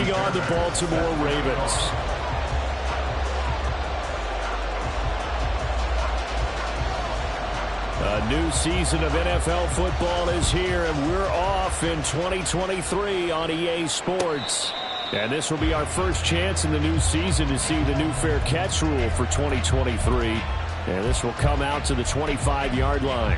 taking on the Baltimore Ravens. A new season of NFL football is here, and we're off in 2023 on EA Sports. And this will be our first chance in the new season to see the new fair catch rule for 2023. And this will come out to the 25-yard line.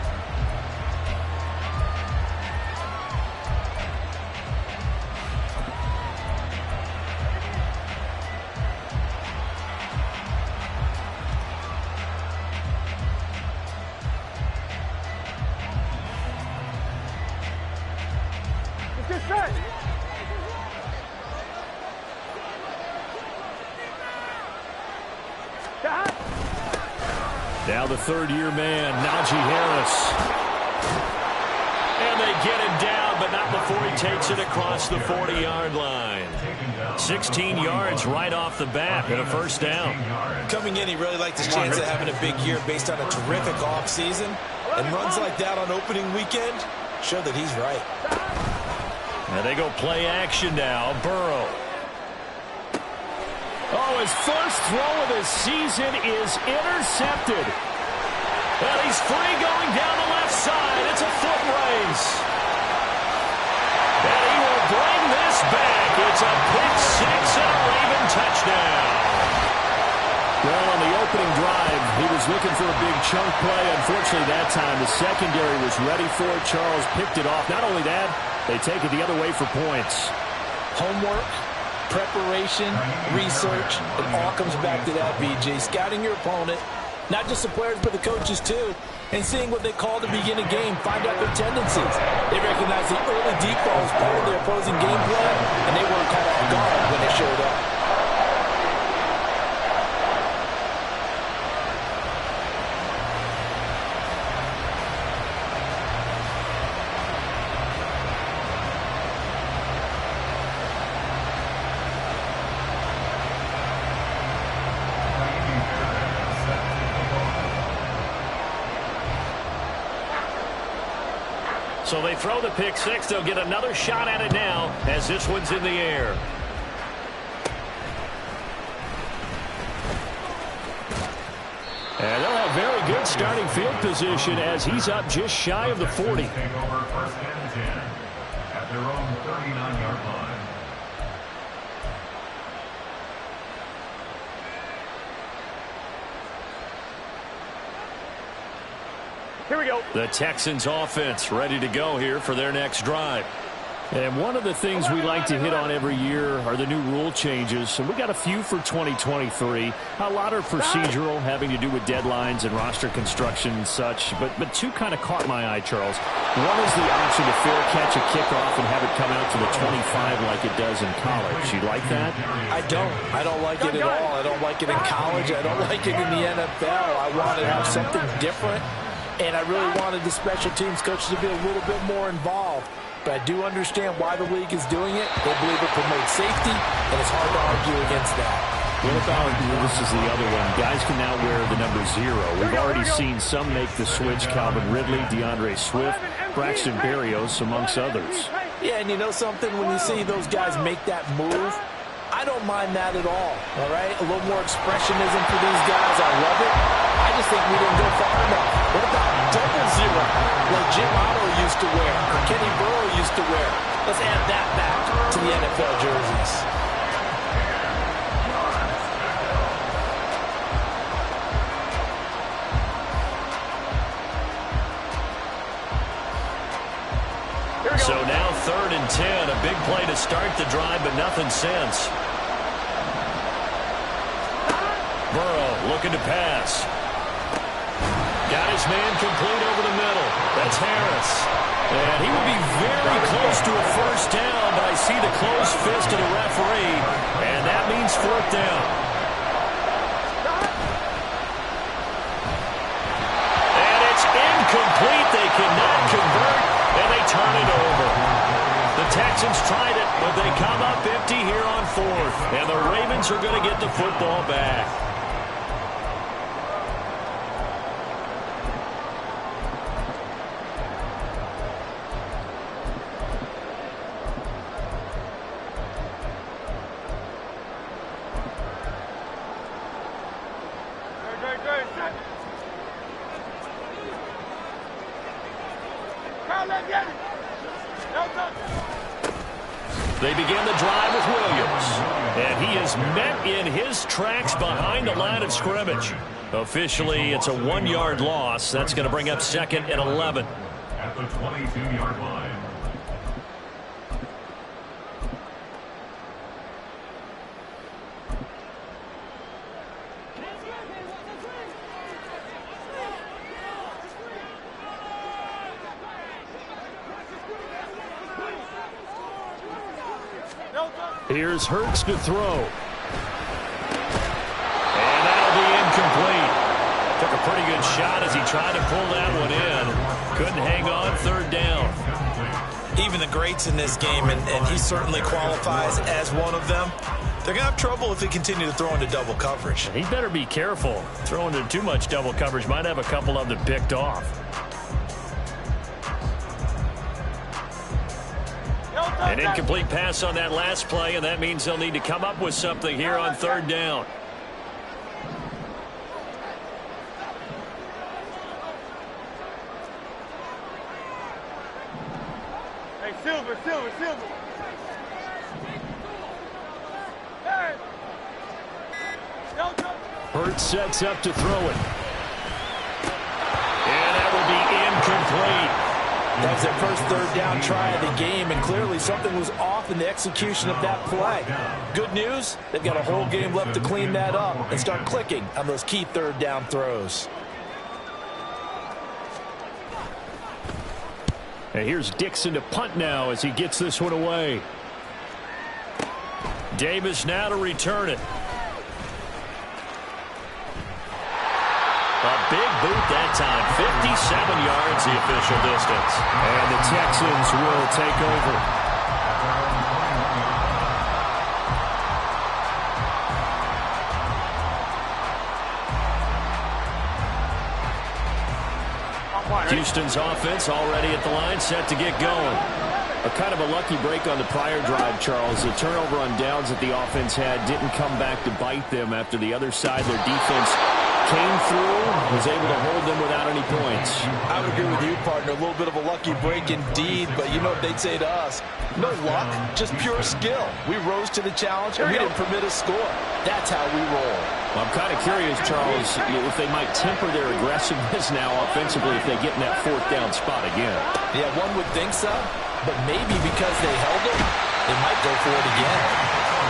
Now the third-year man, Najee Harris. And they get him down, but not before he takes it across the 40-yard line. 16 yards right off the bat and a first down. Coming in, he really liked his chance of having a big year based on a terrific offseason. And runs like that on opening weekend show that he's right. And they go play action now. Burrow. Oh, his first throw of the season is intercepted. And he's free going down the left side. It's a foot race. And he will bring this back. It's a pick six and a Raven touchdown. Well, on the opening drive, he was looking for a big chunk play. Unfortunately, that time, the secondary was ready for it. Charles picked it off. Not only that, they take it the other way for points. Homework, preparation, research, it all comes back to that, BJ. Scouting your opponent, not just the players, but the coaches too, and seeing what they call to begin a game, find out their tendencies. They recognize the early deep ball as part of their opposing game plan, and they weren't caught off guard when they showed up. So they throw the pick six. They'll get another shot at it now as this one's in the air. And they'll have very good starting field position as he's up just shy of the 40. Take over first and 10 at their own 39-yard line. Here we go. The Texans offense ready to go here for their next drive. And one of the things we like to hit on every year are the new rule changes. And we got a few for 2023. A lot are procedural, having to do with deadlines and roster construction and such. But two kind of caught my eye, Charles. One is the option to fair catch a kickoff and have it come out to the 25 like it does in college. You like that? I don't. I don't like it at all. I don't like it in college. I don't like it in the NFL. I want to have something different. And I really wanted the special teams coaches to be a little bit more involved. But I do understand why the league is doing it. They believe it promotes safety, and it's hard to argue against that. What about, this is the other one, guys can now wear the number 0. We've already seen some make the switch, Calvin Ridley, DeAndre Swift, Braxton Berrios, amongst others. Yeah, and you know something? When you see those guys make that move, I don't mind that at all right? A little more expressionism for these guys. I love it. I just think we didn't go far enough. What about double 0, like Jim Otto used to wear, or Kenny Burrow used to wear? Let's add that back to the NFL jerseys. So now 3rd and 10, a big play to start the drive, but nothing since. Burrow looking to pass. Got his man complete over the middle. That's Harris. And he will be very close to a first down, but I see the closed fist of the referee, and that means 4th down. And it's incomplete. They cannot convert, and they turn it over. The Texans tried it, but they come up empty here on 4th, and the Ravens are going to get the football back. They begin the drive with Williams. And he is met in his tracks behind the line of scrimmage. Officially, it's a 1-yard loss. That's going to bring up 2nd and 11. At the 22-yard line. Here's Hurts to throw. And that'll be incomplete. Took a pretty good shot as he tried to pull that one in. Couldn't hang on, 3rd down. Even the greats in this game, and he certainly qualifies as one of them, they're going to have trouble if they continue to throw into double coverage. He better be careful. Throwing into too much double coverage might have a couple of them picked off. An incomplete pass on that last play, and that means they'll need to come up with something here on 3rd down. Hey, Silver. Hey. Hurts sets up to throw it. And that will be incomplete. That was their first 3rd down try of the game, and clearly something was off in the execution of that play. Good news, they've got a whole game left to clean that up and start clicking on those key 3rd down throws. And here's Dixon to punt now as he gets this one away. Davis now to return it. A big boot that time. 57 yards the official distance. And the Texans will take over. Houston's offense already at the line, set to get going. A kind of a lucky break on the prior drive, Charles. The turnover on downs that the offense had didn't come back to bite them after the other side. Their defense came through, was able to hold them without any points. I would agree with you, partner. A little bit of a lucky break indeed, but you know what they'd say to us? No luck, just pure skill. We rose to the challenge, and we didn't permit a score. That's how we roll. Well, I'm kind of curious, Charles, if they might temper their aggressiveness now offensively if they get in that 4th down spot again. Yeah, one would think so, but maybe because they held it, they might go for it again.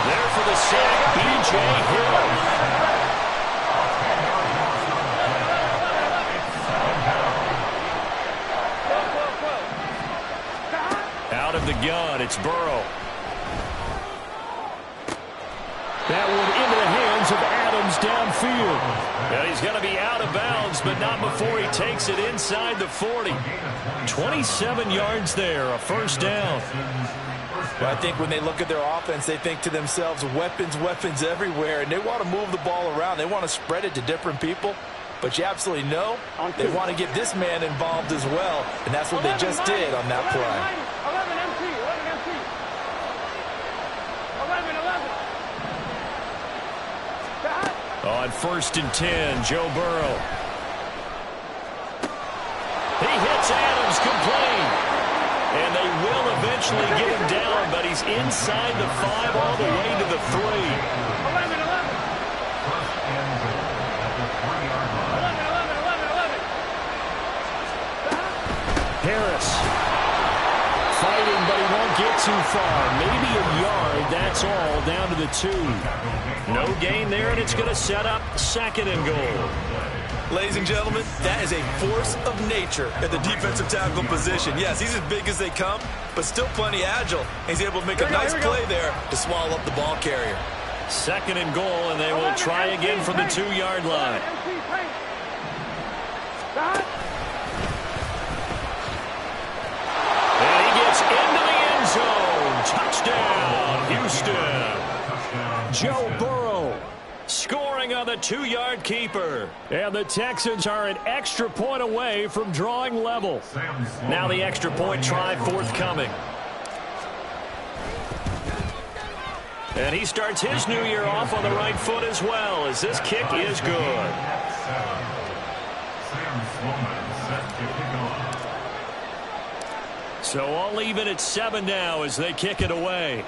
There for the sack, B.J. Hill. Out of the gun, it's Burrow. That one into the hands of Adams downfield. And he's going to be out of bounds, but not before he takes it inside the 40. 27 yards there, a 1st down. Well, I think when they look at their offense, they think to themselves, weapons everywhere, and they want to move the ball around. They want to spread it to different people. But you absolutely know they want to get this man involved as well, and that's what they just did on that play. 11. On 1st and 10, Joe Burrow. He hits Adams complete. And they will eventually get him down, but he's inside the 5 all the way to the 3. 11. Harris fighting, but he won't get too far. Maybe a yard, that's all, down to the 2. No gain there, and it's going to set up 2nd and goal. Ladies and gentlemen, that is a force of nature at the defensive tackle position. Yes, he's as big as they come, but still plenty agile. He's able to make a nice play there to swallow up the ball carrier. 2nd and goal, and they will try again from the 2-yard line. And he gets into the end zone. Touchdown, Houston. Joe Burrow scoring on the 2-yard keeper. And the Texans are an extra point away from drawing level. Now the extra point try forthcoming. And he starts his new year off on the right foot as well, as this kick is good. So all even at 7 now as they kick it away.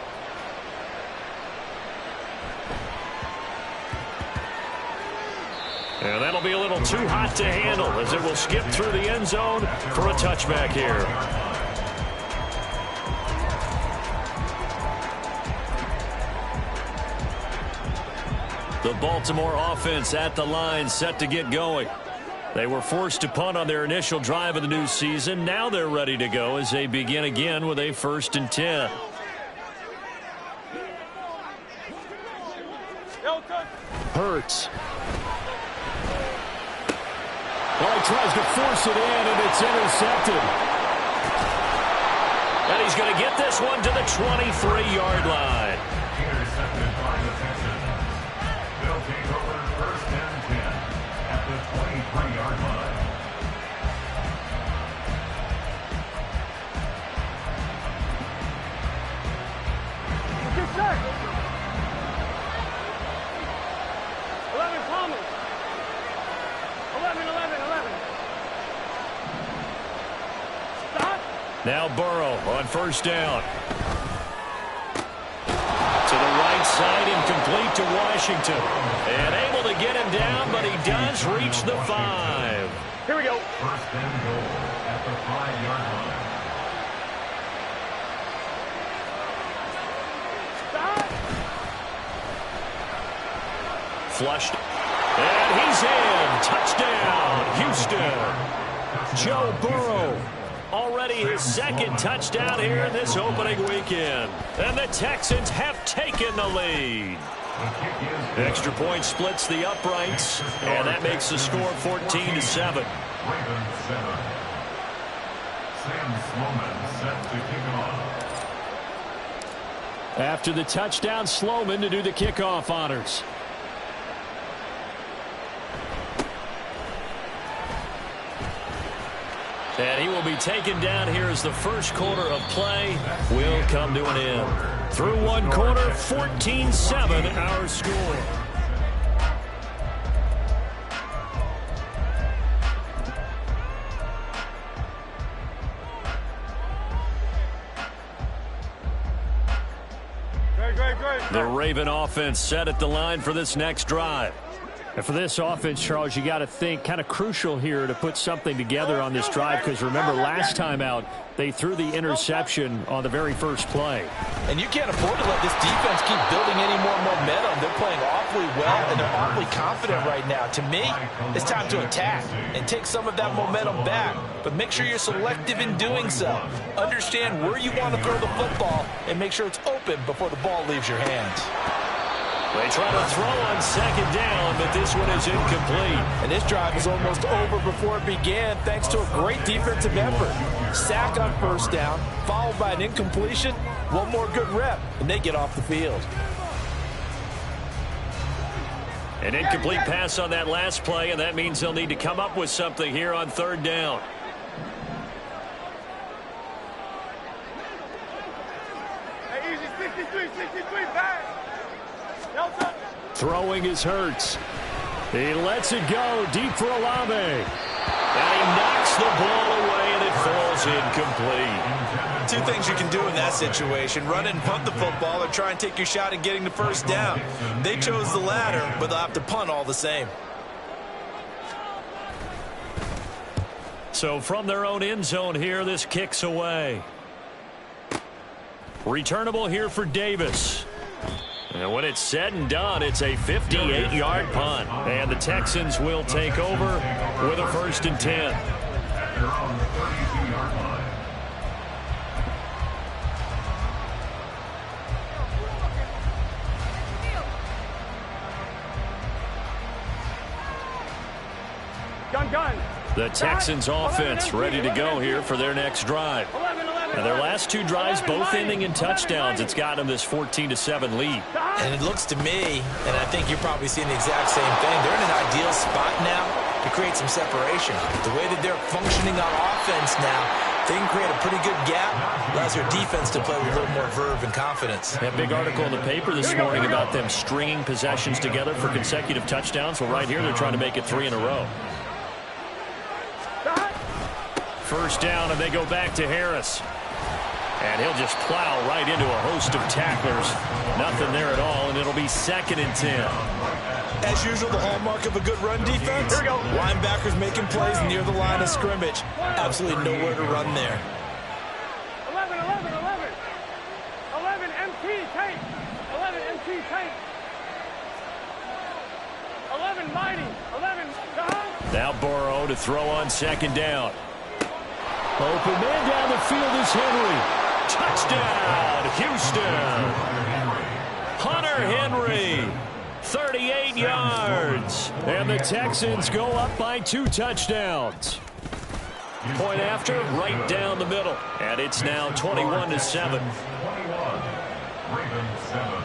And that'll be a little too hot to handle as it will skip through the end zone for a touchback here. The Baltimore offense at the line, set to get going. They were forced to punt on their initial drive of the new season. Now they're ready to go as they begin again with a 1st and 10. Hurts. Well, he tries to force it in, and it's intercepted. And he's going to get this one to the 23-yard line. Intercepted by the Texans. They'll take over 1st and 10 at the 23-yard line. Get set. 11 Palmer. 11. Stop. Now Burrow on 1st down. To the right side, incomplete to Washington. And able to get him down, but he does reach the 5. Here we go. 1st and goal at the 5-yard line. Stop. Flushed. And he's in. Touchdown, Houston. Joe Burrow. Already his 2nd touchdown here in this opening weekend. And the Texans have taken the lead. Extra point splits the uprights, and that makes the score 14-7. Ravens 7. Sam Sloman set to kick off. After the touchdown, Sloman to do the kickoff honors. And he will be taken down here as the 1st quarter of play will come to an end. Through 1 quarter, 14-7 our score. Great. The Raven offense set at the line for this next drive. And for this offense, Charles, you got to think kind of crucial here to put something together on this drive, because remember last time out they threw the interception on the very 1st play. And you can't afford to let this defense keep building any more momentum. They're playing awfully well, and they're awfully confident right now. To me, it's time to attack and take some of that momentum back. But make sure you're selective in doing so. Understand where you want to throw the football and make sure it's open before the ball leaves your hands. They try to throw on 2nd down, but this one is incomplete. And this drive is almost over before it began thanks to a great defensive effort. Sack on 1st down, followed by an incompletion. One more good rep, and they get off the field. An incomplete pass on that last play, and that means they'll need to come up with something here on 3rd down. Hey, easy. 63 back. Throwing is Hurts. He lets it go deep for Olave. And he knocks the ball away, and it falls incomplete. 2 things you can do in that situation: run and punt the football, or try and take your shot at getting the 1st down. They chose the latter, but they'll have to punt all the same. So from their own end zone here, this kicks away. Returnable here for Davis. And when it's said and done, it's a 58-yard punt. And the Texans will take over with a 1st and 10. At their own 32-yard line. Gun. The Texans offense ready to go here for their next drive. 11. And their last 2 drives both ending in touchdowns. It's got them this 14-7 lead. And it looks to me, and I think you're probably seeing the exact same thing, they're in an ideal spot now to create some separation. The way that they're functioning on offense now, they can create a pretty good gap. Allows their defense to play with a little more verve and confidence. That big article in the paper this morning about them stringing possessions together for consecutive touchdowns. Well, right here they're trying to make it 3 in a row. 1st down, and they go back to Harris. And he'll just plow right into a host of tacklers. Nothing there at all, and it'll be 2nd and 10. As usual, the hallmark of a good run defense. Here we go. Linebackers making plays near the line of scrimmage. Absolutely nowhere to run there. 11, 11, 11. 11, MT, tank. 11, MT, tank. 11, mighty. 11, down. Now Burrow to throw on 2nd down. Open man down the field is Henry. Touchdown, Houston. Hunter Henry, 38 yards. And the Texans go up by 2 touchdowns. Point after, right down the middle. And it's now 21-7. 21. Ravens 7.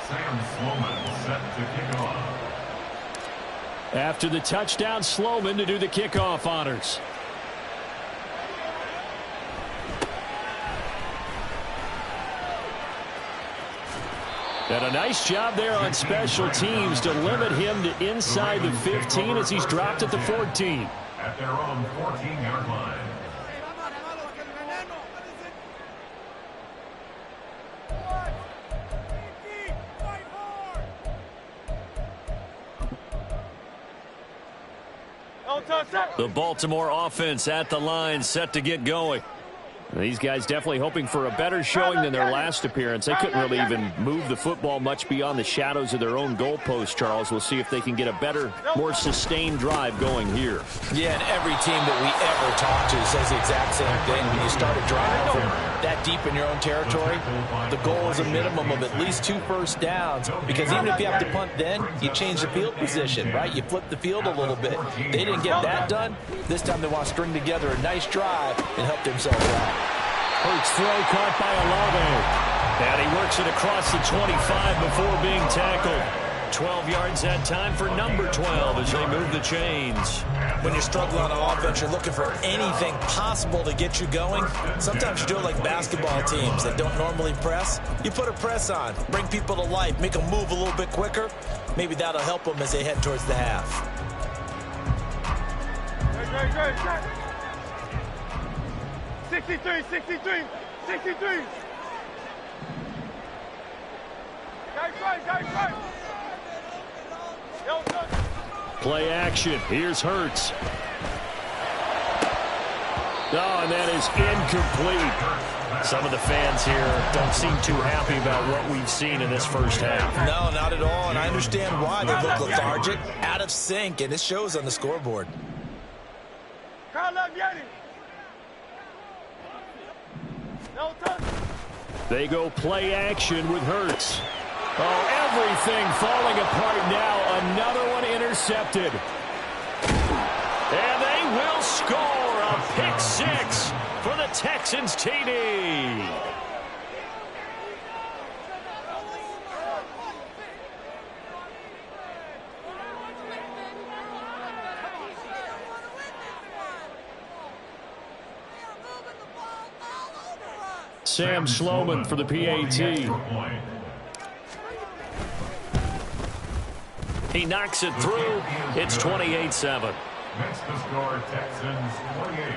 Sam Sloman set to kick off. After the touchdown, Sloman to do the kickoff honors. And a nice job there on special teams to limit him to inside the 15 as he's dropped at the 14. At their own 14-yard line. The Baltimore offense at the line, set to get going. These guys definitely hoping for a better showing than their last appearance. They couldn't really even move the football much beyond the shadows of their own goalpost, Charles. We'll see if they can get a better, more sustained drive going here. Yeah, and every team that we ever talk to says the exact same thing. When you start a drive from that deep in your own territory, the goal is a minimum of at least 2 first downs, because even if you have to punt then, you change the field position, right? You flip the field a little bit. They didn't get that done. This time they want to string together a nice drive and help themselves out. Hurts throw caught by Olave. And he works it across the 25 before being tackled. 12 yards that time for number 12 as they move the chains. When you're struggling on offense, you're looking for anything possible to get you going. Sometimes you do it like basketball teams that don't normally press. You put a press on, bring people to life, make them move a little bit quicker. Maybe that'll help them as they head towards the half. Great. 63, 63, 63. Guys, right. Play action. Here's Hurts. Oh, and that is incomplete. Some of the fans here don't seem too happy about what we've seen in this first half. No, not at all, and I understand why. They look lethargic, out of sync, and it shows on the scoreboard. They go play action with Hurts. Oh, everything falling apart now. Another one intercepted. And they will score a pick 6 for the Texans TD. Sam Sloman for the PAT. He knocks it through. It's 28-7. Next to score, Texans 28,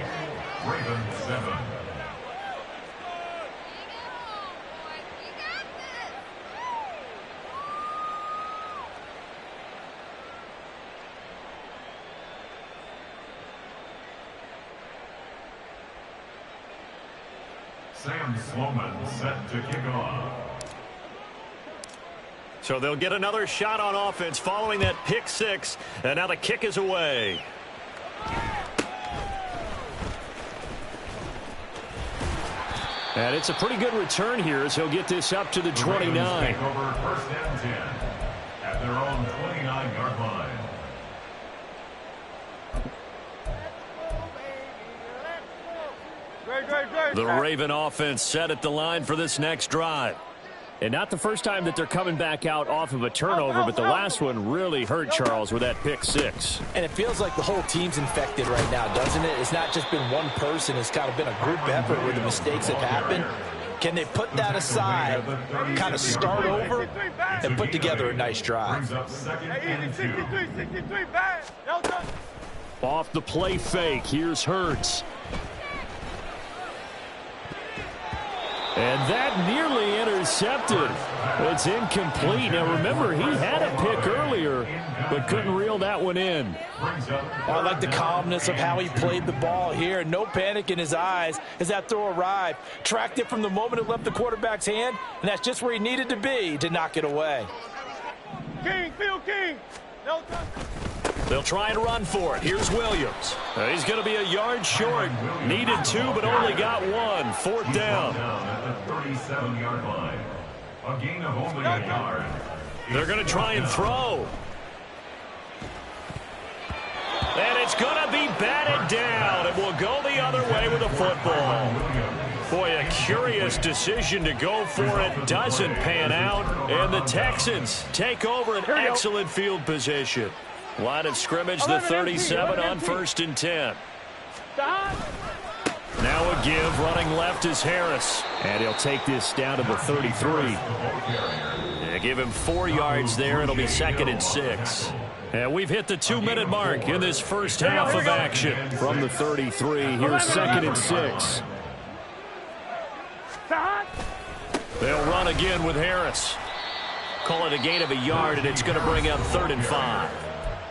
Ravens 7. Sam Sloman set to kick off. So they'll get another shot on offense following that pick 6, and now the kick is away. And it's a pretty good return here as he'll get this up to the 29. Take over 1st and 10 at their own 29-yard line. The Raven offense set at the line for this next drive. And not the first time that they're coming back out off of a turnover, but the last one really hurt Charles with that pick 6. And it feels like the whole team's infected right now, doesn't it? It's not just been one person. It's kind of been a group effort where the mistakes have happened. Can they put that aside, kind of start over, and put together a nice drive? 63, bad. Off the play fake, here's Hurts. And that nearly intercepted. It's incomplete. Now, remember, he had a pick earlier, but couldn't reel that one in. I like the calmness of how he played the ball here. No panic in his eyes as that throw arrived. Tracked it from the moment it left the quarterback's hand, and that's just where he needed to be to knock it away. King, field king. No touch. They'll try and run for it. Here's Williams. He's going to be a yard short. Needed 2, but only got 1. 4th down. At the 37-yard line. A gain of only a yard. They're going to try and throw. And it's going to be batted down. It will go the other way with a football. Boy, a curious decision to go for it. Doesn't pan out. And the Texans take over an excellent field position. Line of scrimmage, the 37 on 1st and 10. Now a give, running left is Harris. And he'll take this down to the 33. They give him 4 yards there. It'll be 2nd and 6. And we've hit the 2-minute mark in this first half of action. From the 33, here's 2nd and 6. They'll run again with Harris. Call it a gain of a yard, and it's going to bring up 3rd and 5.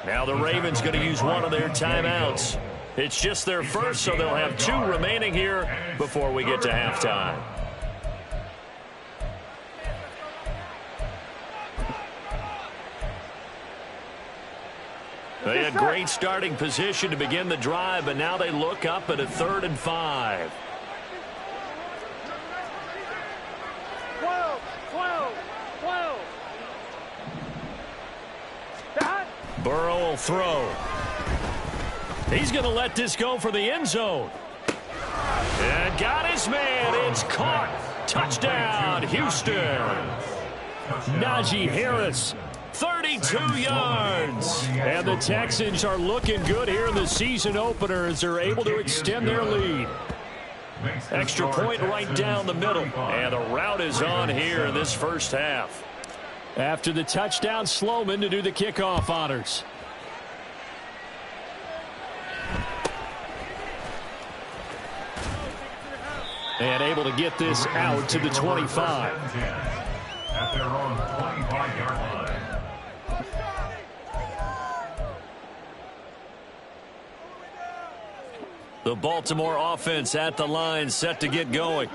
Now the Ravens going to use one of their timeouts. It's just their first, so they'll have 2 remaining here before we get to halftime. They had great starting position to begin the drive, but now they look up at a 3rd and 5. 12. Burrow will throw. He's going to let this go for the end zone. And got his man. It's caught. Touchdown, Houston. Najee Harris, 32 yards. And the Texans are looking good here in the season opener as they're able to extend their lead. Extra point right down the middle. And the route is on here in this first half. After the touchdown, Sloman to do the kickoff honors. And able to get this out to the 25. At their own 25-yard line. The Baltimore offense at the line, set to get going.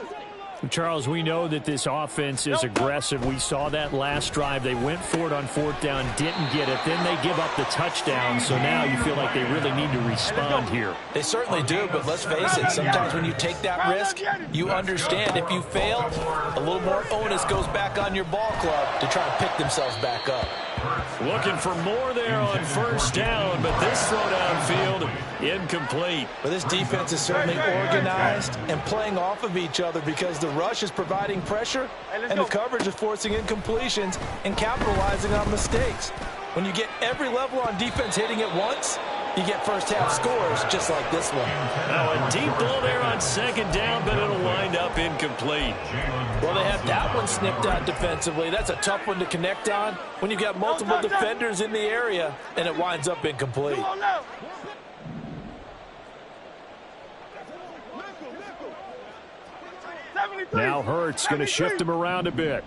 Charles, we know that this offense is aggressive. We saw that last drive. They went for it on 4th down, didn't get it. Then they give up the touchdown, so now you feel like they really need to respond here. They certainly do, but let's face it, sometimes when you take that risk, you understand if you fail, a little more onus goes back on your ball club to try to pick themselves back up. Looking for more there on 1st down, but this throw downfield, incomplete. But this defense is certainly organized and playing off of each other because the rush is providing pressure and the coverage is forcing incompletions and capitalizing on mistakes. When you get every level on defense hitting at once, you get first half scores just like this one. Now a deep ball there on 2nd down, but it'll wind up incomplete. Well, they have that one snipped out defensively. That's a tough one to connect on when you've got multiple defenders in the area, and it winds up incomplete. Now Hurts going to shift him around a bit.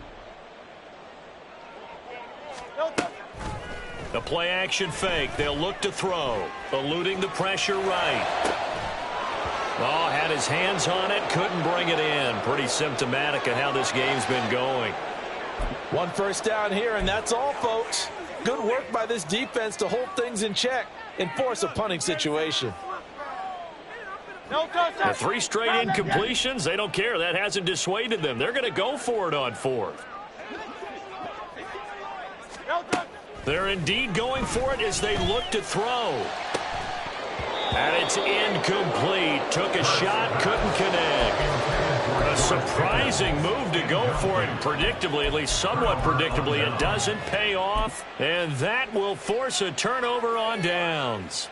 The play action fake. They'll look to throw. Eluding the pressure right. Oh, had his hands on it. Couldn't bring it in. Pretty symptomatic of how this game's been going. 1 first down here, and that's all, folks. Good work by this defense to hold things in check and force a punting situation. The 3 straight incompletions, they don't care. That hasn't dissuaded them. They're going to go for it on 4th. They're indeed going for it as they look to throw. And it's incomplete. Took a shot, couldn't connect. A surprising move to go for it. Predictably, at least somewhat predictably, it doesn't pay off. And that will force a turnover on downs.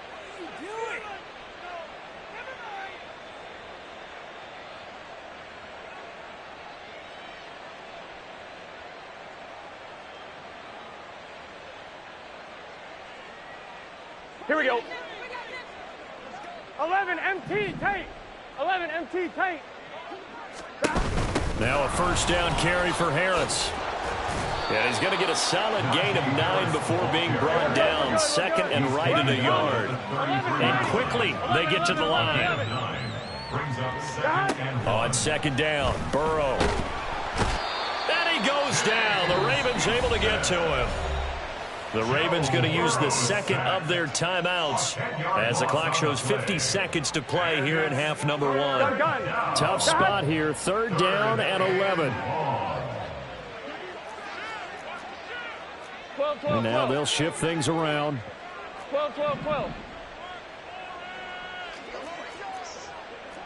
Here we go. 11 MT tape. 11 MT tape. Now a first down carry for Harris. And he's going to get a solid gain of 9 before being brought down. Second and right in a yard. And quickly they get to the line. On second down, Burrow. And he goes down. The Ravens able to get to him. The Ravens going to use the second of their timeouts as the clock shows 50 seconds to play here in half number 1. Tough spot here, third down and 11. And now they'll shift things around. 12.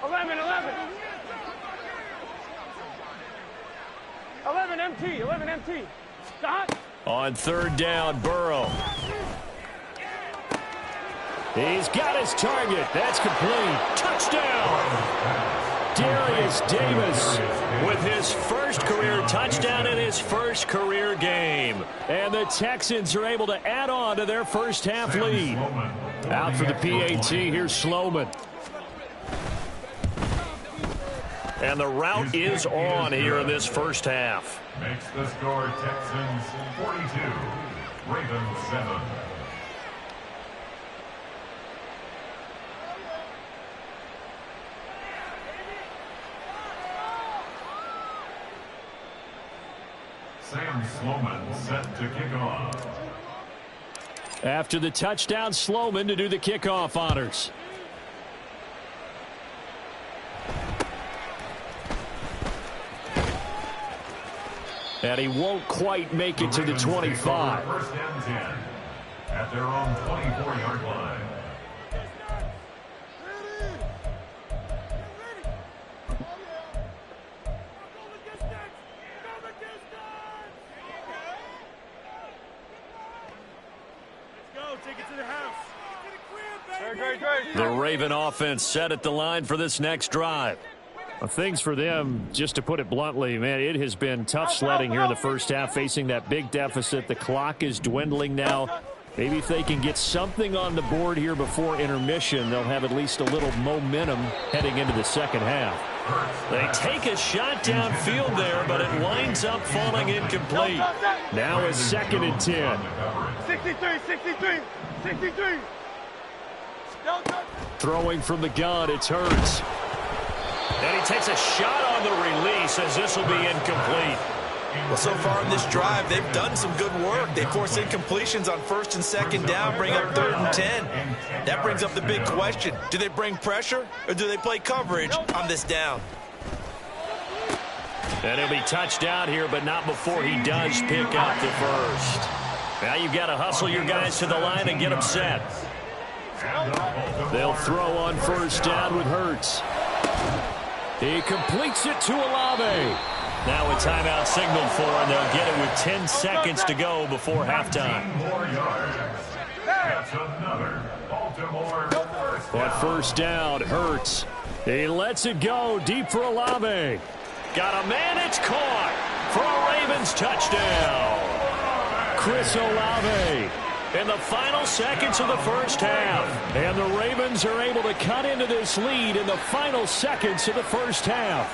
11. 11 MT. Stop. On third down, Burrow. He's got his target. That's complete. Touchdown. Darius Davis with his first career touchdown in his first career game. And the Texans are able to add on to their first half lead. Out for the PAT, here's Sloman. And the route is on here in this first half. Makes the score Texans 42, Ravens 7. Sam Sloman set to kick off. After the touchdown, Sloman to do the kickoff honors. And he won't quite make it to the 25. First and 10 at their own 24-yard line. The Raven offense set at the line for this next drive. Well, things for them, just to put it bluntly, man, it has been tough sledding here in the first half, facing that big deficit. The clock is dwindling now. Maybe if they can get something on the board here before intermission, they'll have at least a little momentum heading into the second half. They take a shot downfield there, but it winds up falling incomplete. Now it's second and 10. 63. Throwing from the gun, it's Hurts. And he takes a shot on the release as this will be incomplete. Well, so far in this drive, they've done some good work. They force incompletions on first and second down, bring up third and 10. That brings up the big question. Do they bring pressure or do they play coverage on this down? And he'll be touched out here, but not before he does pick up the first. Now you've got to hustle your guys to the line and get them set. They'll throw on first down with Hurts. He completes it to Olave. Now a timeout signaled for, and they'll get it with 10 seconds to go before halftime. On first down, Hurts. He lets it go deep for Olave. Got a man, it's caught for a Ravens touchdown. Chris Olave in the final seconds of the first half. And the Ravens are able to cut into this lead in the final seconds of the first half.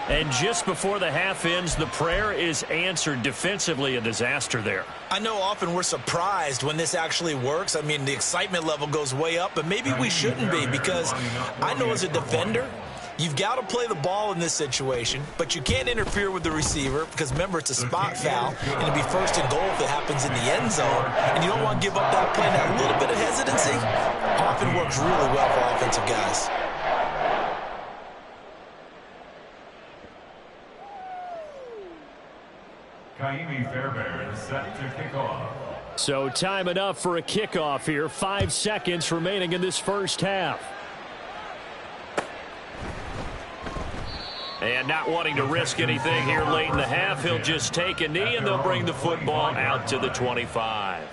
And just before the half ends, the prayer is answered. Defensively, a disaster there. I know often we're surprised when this actually works. I mean, the excitement level goes way up, but maybe we shouldn't be, because I know as a defender, you've got to play the ball in this situation, but you can't interfere with the receiver because, remember, it's a spot foul, and it'll be first and goal if it happens in the end zone, and you don't want to give up that play. That little bit of hesitancy often works really well for offensive guys. Kaimi Fairbairn set to kick off. So time enough for a kickoff here. 5 seconds remaining in this first half. And not wanting to risk anything here late in the half, he'll just take a knee, and they'll bring the football out to the 25.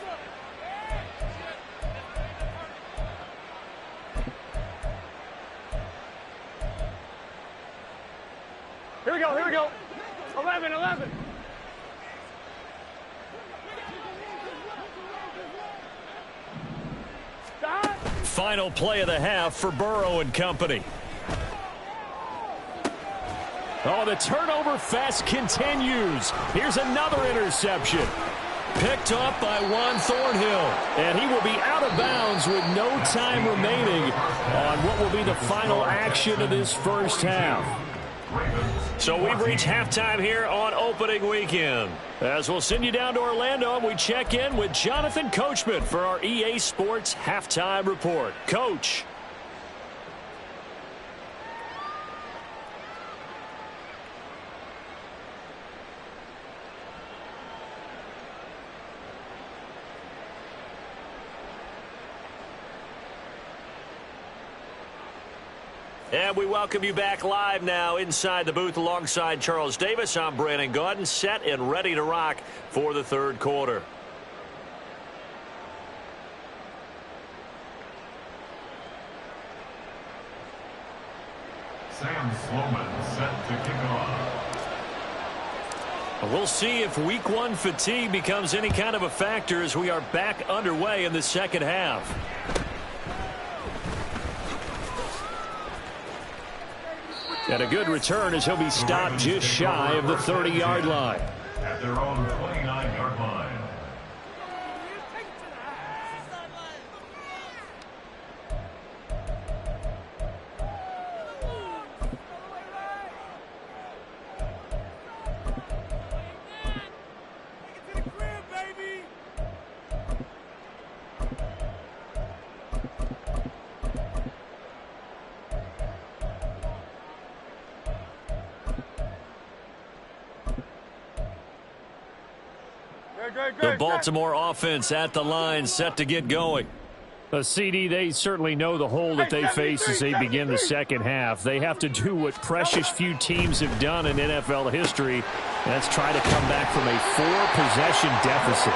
Here we go. 11. Final play of the half for Burrow and company. Oh, the turnover fest continues. Here's another interception. Picked up by Juan Thornhill. And he will be out of bounds with no time remaining on what will be the final action of this first half. So we've reached halftime here on opening weekend. As we'll send you down to Orlando, and we check in with Jonathan Coachman for our EA Sports Halftime Report. Coach. And we welcome you back live now inside the booth alongside Charles Davis. I'm Brandon Gaudin, set and ready to rock for the third quarter. Sam Sloman set to kick off. We'll see if week one fatigue becomes any kind of a factor as we are back underway in the second half. And a good return as he'll be stopped just shy of the 30-yard line. At their own 29-yard line. The Baltimore offense at the line, set to get going. CD, they certainly know the hole that they face as they begin the second half. They have to do what precious few teams have done in NFL history, and that's try to come back from a 4-possession deficit.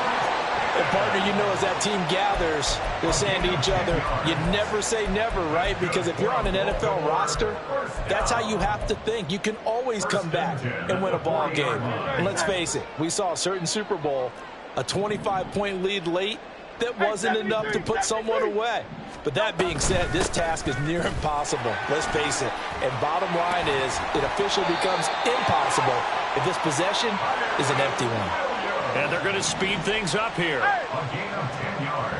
And partner, you know, as that team gathers, they're saying to each other, you never say never, right? Because if you're on an NFL roster, that's how you have to think. You can always come back and win a ball game. And let's face it, we saw a certain Super Bowl, a 25-point lead late, that wasn't enough to put someone away. But that being said, this task is near impossible. Let's face it. And bottom line is, it officially becomes impossible if this possession is an empty one. And they're going to speed things up here. A gain of 10 yards.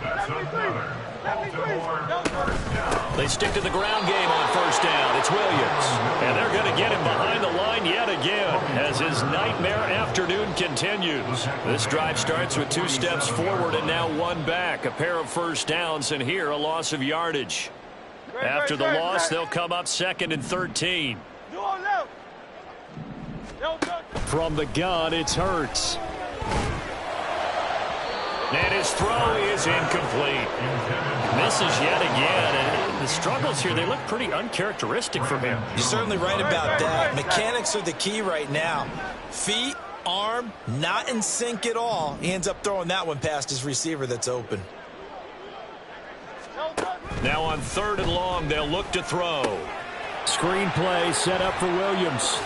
That's another Baltimore first down. They stick to the ground game on first down. It's Williams. And they're going to get him behind the line yet again as his nightmare afternoon continues. This drive starts with 2 steps forward and now 1 back. A pair of first downs, and here a loss of yardage. After the loss, they'll come up 2nd and 13. From the gun, it's Hurts. And his throw is incomplete. Misses yet again. And the struggles here, they look pretty uncharacteristic from him. You're certainly right about that. Mechanics are the key right now. Feet, arm, not in sync at all. He ends up throwing that one past his receiver that's open. Now on 3rd and long, they'll look to throw. Screen play set up for Williams.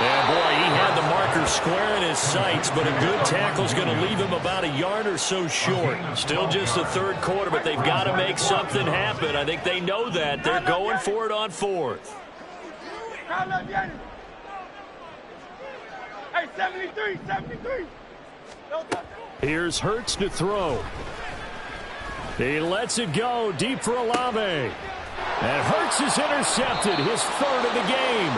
And boy, he had the marker square in his sights, but a good tackle is going to leave him about a yard or so short. Still just the 3rd quarter, but they've got to make something happen. I think they know that. They're going for it on 4th. Hey, 73. Here's Hurts to throw. He lets it go deep for Olave. And Hurts is intercepted, his 3rd of the game.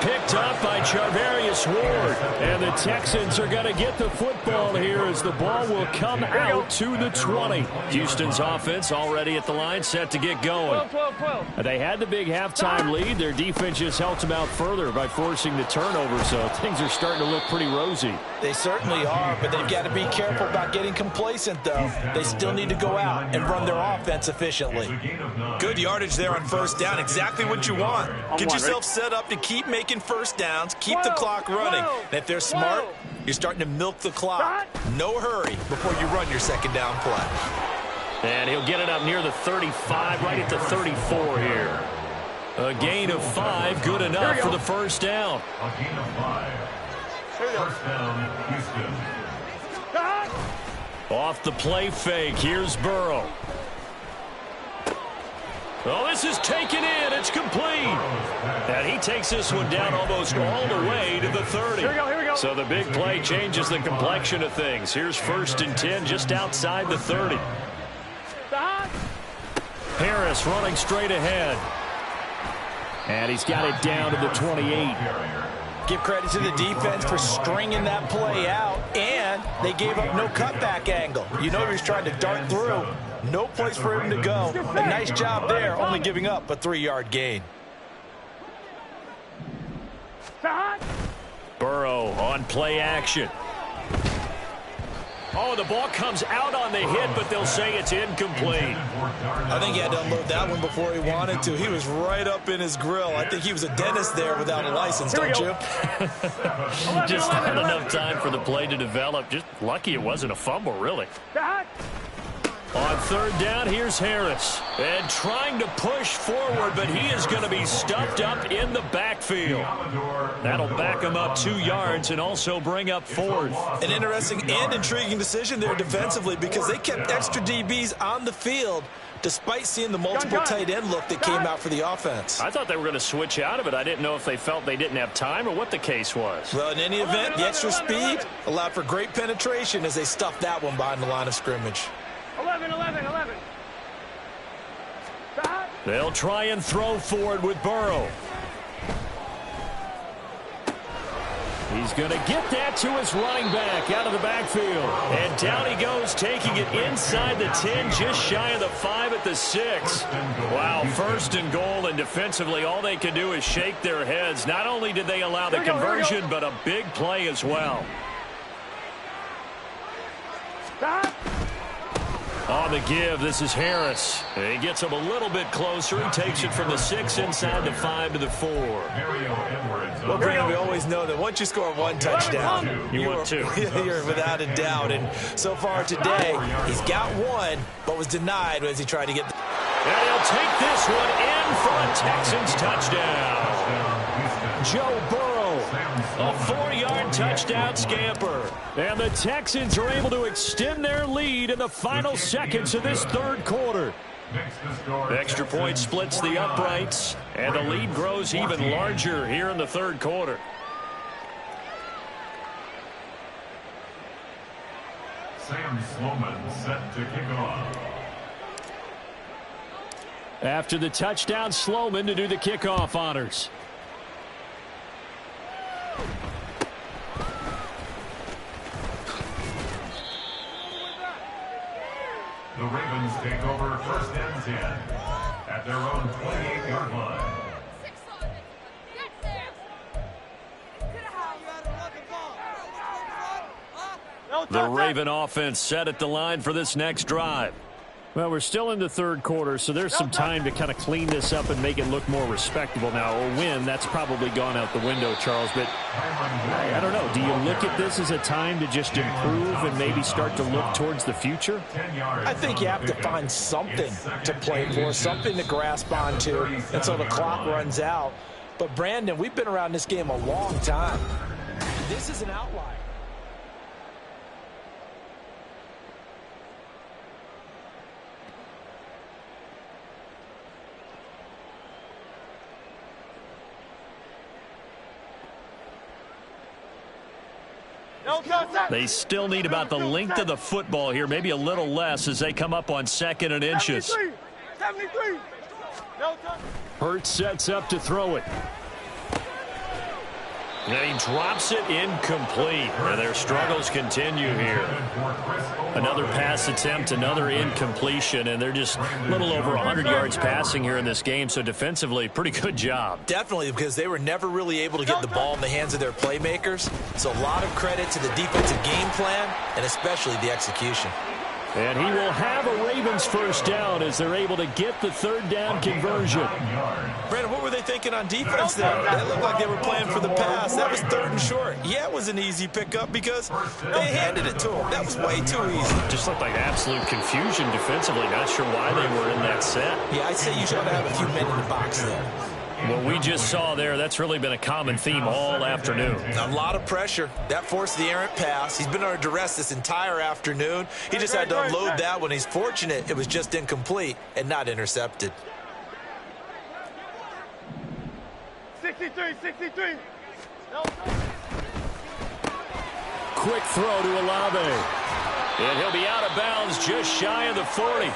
Picked up by Charvarius Ward. And the Texans are going to get the football here as the ball will come out to the 20. Houston's offense already at the line, set to get going. 12. They had the big halftime lead. Their defense just helped them out further by forcing the turnover, so things are starting to look pretty rosy. They certainly are, but they've got to be careful about getting complacent, though. They still need to go out and run their offense efficiently. Good yardage there on first down. Exactly what you want. Get yourself set up to keep making first downs, keep the clock running. And if they're smart, you're starting to milk the clock. No hurry before you run your second down play. And he'll get it up near the 35, right at the 34 here. A gain of 5, good enough for the first down. A gain of 5. First down, Houston. Off the play fake, here's Burrow. Oh, this is taken in. It's complete. And he takes this one down almost all the way to the 30. Here we go, here we go. So the big play changes the complexion of things. Here's 1st and 10 just outside the 30. Harris running straight ahead. And he's got it down to the 28. Give credit to the defense for stringing that play out, and they gave up no cutback angle. You know he was trying to dart through. No place for him to go. A nice job there, only giving up a 3-yard gain. Burrow on play action. Oh, the ball comes out on the hit, but they'll say it's incomplete. I think he had to unload that one before he wanted to. He was right up in his grill. I think he was a dentist there without a license, don't you? Just not enough time for the play to develop. Just lucky it wasn't a fumble, really. On 3rd down, here's Harris. And trying to push forward, but he is going to be stuffed up in the backfield. That'll back him up 2 yards and also bring up 4th. An interesting and intriguing decision there defensively because they kept extra DBs on the field despite seeing the multiple tight end look that came out for the offense. I thought they were going to switch out of it. I didn't know if they felt they didn't have time or what the case was. Well, in any event, the extra speed allowed for great penetration as they stuffed that one behind the line of scrimmage. 11. They'll try and throw forward with Burrow. He's going to get that to his running back out of the backfield. And down he goes, taking it inside the 10, just shy of the 5 at the 6. Wow, 1st and goal, and defensively all they can do is shake their heads. Not only did they allow the conversion, but a big play as well. On the give, this is Harris. He gets him a little bit closer. He takes it from the 6 inside the 5 to the 4. Well, Brandon, we always know that once you score 1 touchdown, you want 2. You're without a doubt. And so far today, he's got 1, but was denied as he tried to get the... And he'll take this one in for a Texans touchdown. Joe Burrow, a 4-yard touchdown scamper. And the Texans are able to extend their lead in the final seconds of this 3rd quarter. The extra point splits the uprights, and the lead grows even larger here in the 3rd quarter. Sam Sloman set to kick off. After the touchdown, Sloman to do the kickoff honors. The Ravens take over 1st and 10 at their own 28-yard line. The Raven offense set at the line for this next drive. Well, we're still in the 3rd quarter, so there's some time to kind of clean this up and make it look more respectable now. A win, that's probably gone out the window, Charles. But I don't know. Do you look at this as a time to just improve and maybe start to look towards the future? I think you have to find something to play for, something to grasp onto until the clock runs out. But, Brandon, we've been around this game a long time. This is an outlier. They still need about the length of the football here, maybe a little less as they come up on 2nd and inches. 73. Hurts sets up to throw it. And he drops it incomplete. And their struggles continue here. Another pass attempt, another incompletion, and they're just a little over 100 yards passing here in this game. So defensively, pretty good job. Definitely, because they were never really able to get the ball in the hands of their playmakers. So a lot of credit to the defensive game plan and especially the execution. And he will have a Ravens 1st down as they're able to get the 3rd down conversion. Brandon, what were they thinking on defense there? That looked like they were playing for the pass. That was 3rd and short. Yeah, it was an easy pickup because they handed it to him. That was way too easy. Just looked like absolute confusion defensively. Not sure why they were in that set. Yeah, I'd say you should have a few men in the box there. What we just saw there, that's really been a common theme all afternoon. A lot of pressure. That forced the errant pass. He's been under duress this entire afternoon. He just had to unload that one. He's fortunate it was just incomplete and not intercepted. 63, 63. Quick throw to Olave. And he'll be out of bounds just shy of the 40.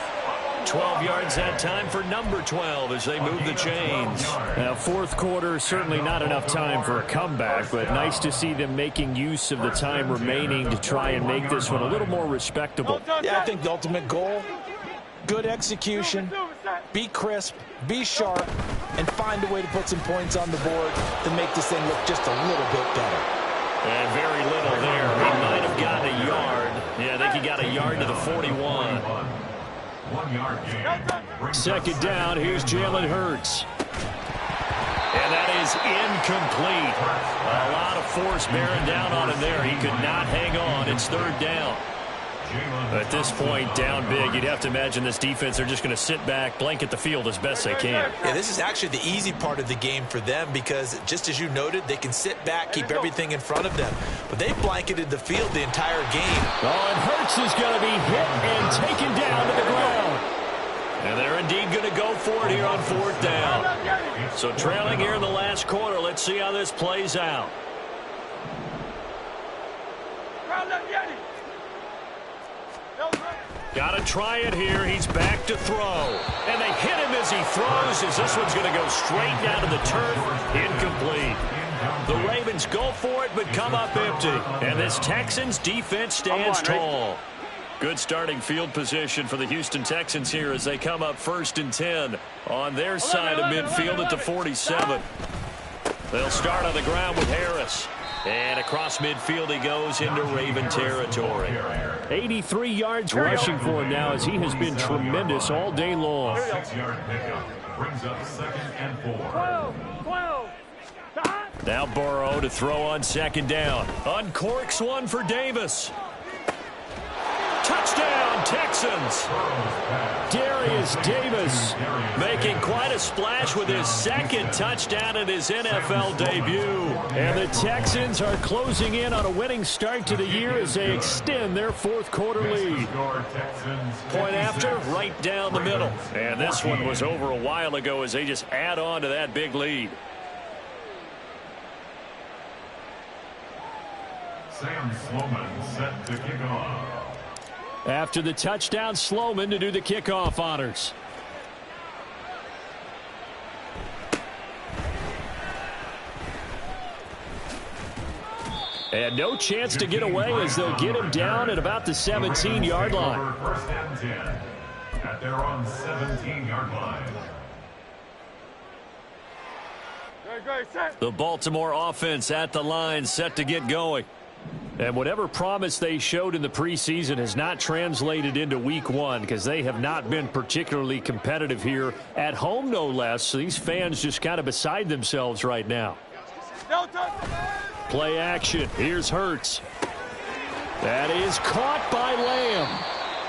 12 yards that time for number 12 as they move the chains. Now, fourth quarter, certainly not enough time for a comeback, but nice to see them making use of the time remaining to try and make this one a little more respectable. Yeah, I think the ultimate goal, good execution, be crisp, be sharp, and find a way to put some points on the board to make this thing look just a little bit better. And very little there. He might have gotten a yard. Yeah, I think he got a yard to the 41. 1 yard gain. Second down, here's Jalen Hurts. And that is incomplete. A lot of force bearing down on him there. He could not hang on. It's third down. At this point, down big, you'd have to imagine this defense, they're just going to sit back, blanket the field as best they can. Yeah, this is actually the easy part of the game for them because, just as you noted, they can sit back, keep everything in front of them. But they blanketed the field the entire game. Oh, and Hurts is going to be hit and taken down to the ground. And they're indeed going to go for it here on fourth down. So trailing here in the last quarter, let's see how this plays out. Got to try it here. He's back to throw. And they hit him as he throws, as this one's going to go straight down to the turf. Incomplete. The Ravens go for it, but come up empty. And this Texans defense stands tall. Good starting field position for the Houston Texans here as they come up 1st and 10 on their side of midfield at the 47. They'll start on the ground with Harris. And across midfield he goes into Raven territory. 83 yards rushing for him now as he has been tremendous all day long. 6-yard pickup brings up 2nd and 4. 12. Now Burrow to throw on second down. Uncorks one for Davis. Touchdown, Texans. Darius Davis making quite a splash with his second touchdown in his NFL debut. And the Texans are closing in on a winning start to the year as they extend their fourth quarter lead. Point after, right down the middle. And this one was over a while ago as they just add on to that big lead. Sam Sloman set to kick off. After the touchdown, Sloman to do the kickoff honors. And no chance to get away as they'll get him down at about the 17-yard line. 1st and 10 at their own 17-yard line. The Baltimore offense at the line, set to get going. And whatever promise they showed in the preseason has not translated into week one because they have not been particularly competitive here at home, no less. So these fans just kind of beside themselves right now. Play action. Here's Hurts. That is caught by Lamb.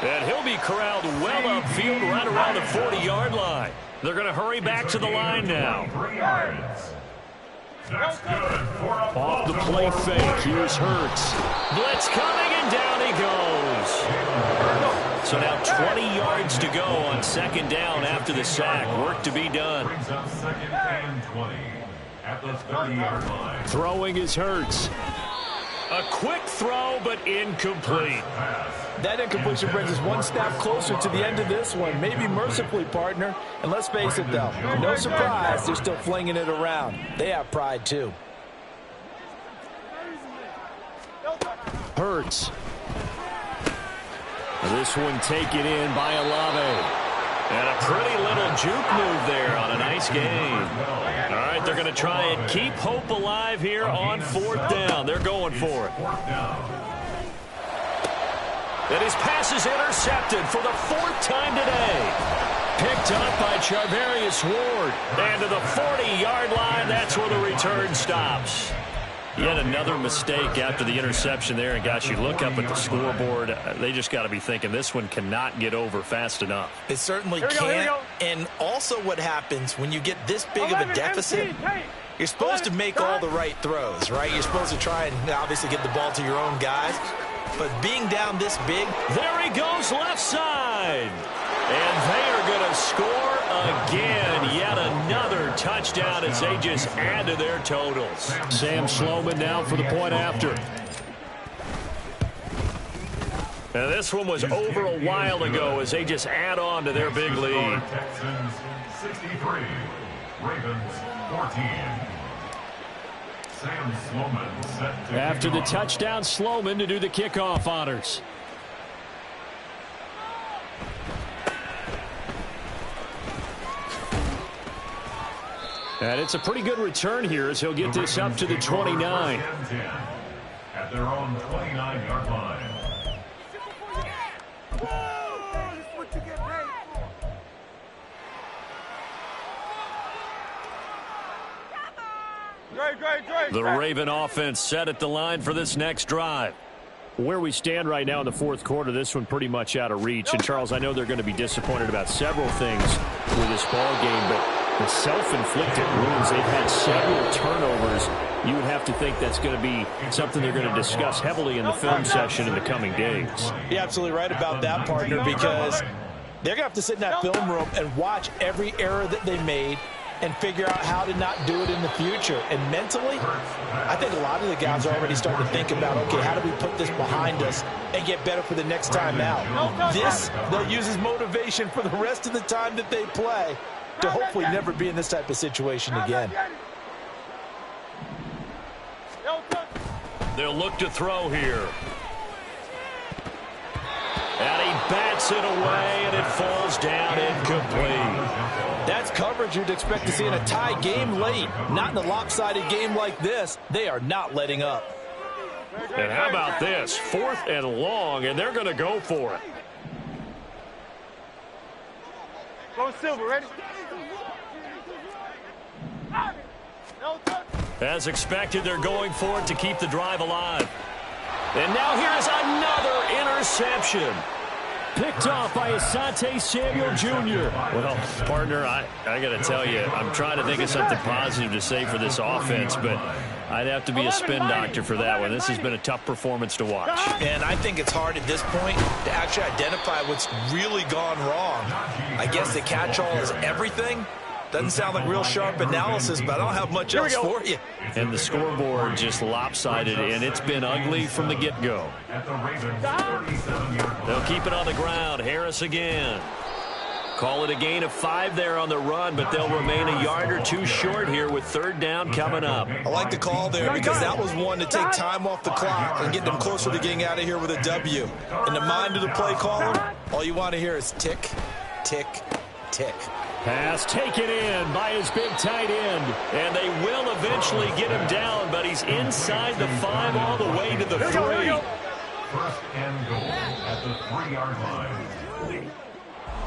And he'll be corralled well upfield right around the 40-yard line. They're going to hurry back to the line now. 3 yards. That's good for a Off the play fake, here's Hurts. Blitz coming, and down he goes. So now 20 yards to go on second down after the sack. Work to be done. brings up 2nd and 20 at the 30-yard line. Throwing is Hurts. A quick throw, but incomplete. That incompletion brings us one step closer to the end of this one. Maybe mercifully, partner. And let's face it, though, no surprise, they're still flinging it around. They have pride, too. Hurts. This one taken in by Olave. And a pretty little juke move there on a nice game. All right, they're going to try and keep hope alive here on fourth down. They're going for it. And his pass is intercepted for the 4th time today. Picked up by Charvarius Ward. And to the 40-yard line, that's where the return stops. Yet another mistake after the interception there. And, gosh, you look up at the scoreboard, they just got to be thinking this one cannot get over fast enough. It certainly can't. And also what happens when you get this big of a deficit, you're supposed to make all the right throws, right? You're supposed to try and obviously get the ball to your own guys. But being down this big. There he goes left side. And they are going to score again. Yet another touchdown as they just add to their totals. Sam Sloman now for the point after. And this one was over a while ago as they just add on to their big lead. Texans 63, Ravens 14. Sam Sloman set to After the touchdown, Sloman to do the kickoff honors. And it's a pretty good return here as he'll get this up to the 29. At their own 29-yard line. The Raven offense set at the line for this next drive. Where we stand right now in the fourth quarter, this one pretty much out of reach. And, Charles, I know they're going to be disappointed about several things with this ball game, but the self-inflicted wounds, they've had several turnovers. You would have to think that's going to be something they're going to discuss heavily in the film session in the coming days. You're absolutely right about that, partner, because they're going to have to sit in that film room and watch every error that they made and figure out how to not do it in the future. And mentally, I think a lot of the guys are already starting to think about, okay, how do we put this behind us and get better for the next time out? This, they'll use as motivation for the rest of the time that they play to hopefully never be in this type of situation again. They'll look to throw here. And he bats it away, and it falls down incomplete. That's coverage you'd expect to see in a tie game late. Not in a lopsided game like this. They are not letting up. And how about this? 4th and long, and they're going to go for it. Go Silver, ready? As expected, they're going for it to keep the drive alive. And now here's another interception. Picked off by Asante Samuel Jr. Well, partner, I got to tell you, I'm trying to think of something positive to say for this offense, but I'd have to be a spin doctor for that one. This has been a tough performance to watch. And I think it's hard at this point to actually identify what's really gone wrong. I guess the catch-all is everything. Doesn't sound like real sharp analysis, but I don't have much else for you. And the scoreboard just lopsided, and it's been ugly from the get-go. They'll keep it on the ground. Harris again. Call it a gain of 5 there on the run, but they'll remain a yard or two short here with 3rd down coming up. I like the call there because that was one to take time off the clock and get them closer to getting out of here with a W. In the mind of the play caller, all you want to hear is tick, tick, tick. Pass taken in by his big tight end. And they will eventually get him down, but he's inside the 5 all the way to the 3. 1st and goal at the 3-yard line.